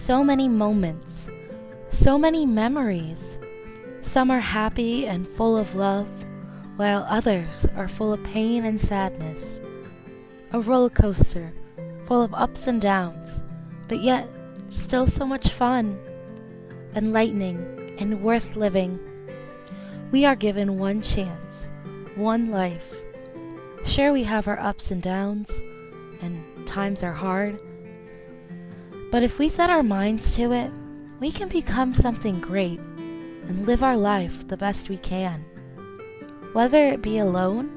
so many moments, so many memories. Some are happy and full of love, while others are full of pain and sadness. A roller coaster full of ups and downs, but yet still so much fun, enlightening and worth living. We are given one chance, one life. Sure, we have our ups and downs, and times are hard, but if we set our minds to it, we can become something great and live our life the best we can. Whether it be alone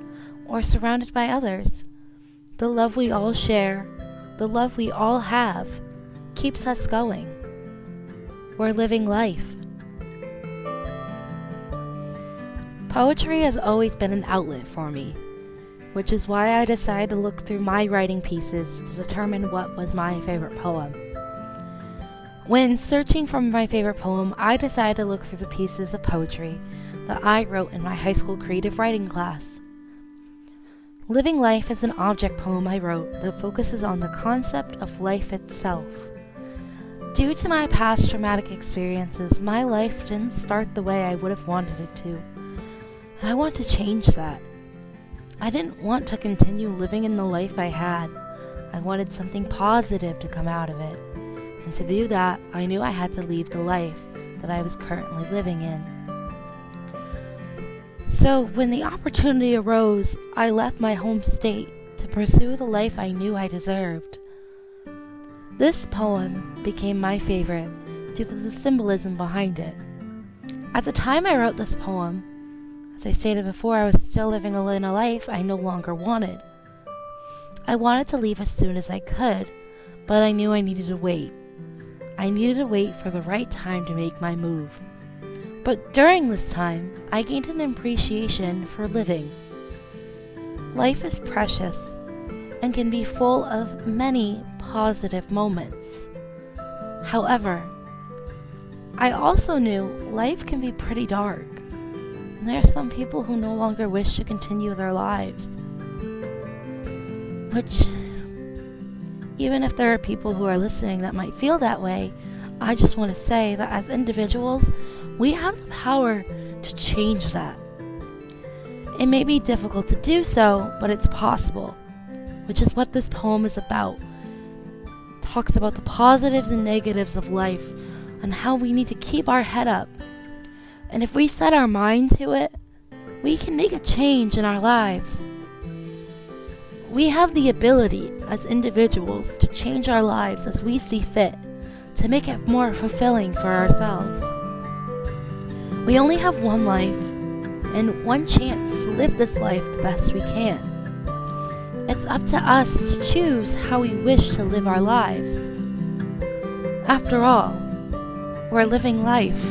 or surrounded by others, the love we all share, the love we all have, keeps us going. We're living life. Poetry has always been an outlet for me, which is why I decided to look through my writing pieces to determine what was my favorite poem. When searching for my favorite poem, I decided to look through the pieces of poetry that I wrote in my high school creative writing class. Living Life is an object poem I wrote that focuses on the concept of life itself. Due to my past traumatic experiences, my life didn't start the way I would have wanted it to, and I want to change that. I didn't want to continue living in the life I had. I wanted something positive to come out of it. And to do that, I knew I had to leave the life that I was currently living in. So when the opportunity arose, I left my home state to pursue the life I knew I deserved. This poem became my favorite due to the symbolism behind it. At the time I wrote this poem, as I stated before, I was still living in a life I no longer wanted. I wanted to leave as soon as I could, but I knew I needed to wait. I needed to wait for the right time to make my move. But during this time, I gained an appreciation for living. Life is precious and can be full of many positive moments. However, I also knew life can be pretty dark, and there are some people who no longer wish to continue their lives. Which, even if there are people who are listening that might feel that way, I just want to say that as individuals, we have the power to change that. It may be difficult to do so, but it's possible, which is what this poem is about. It talks about the positives and negatives of life and how we need to keep our head up. And if we set our mind to it, we can make a change in our lives. We have the ability as individuals to change our lives as we see fit, to make it more fulfilling for ourselves. We only have one life and one chance to live this life the best we can. It's up to us to choose how we wish to live our lives. After all, we're living life.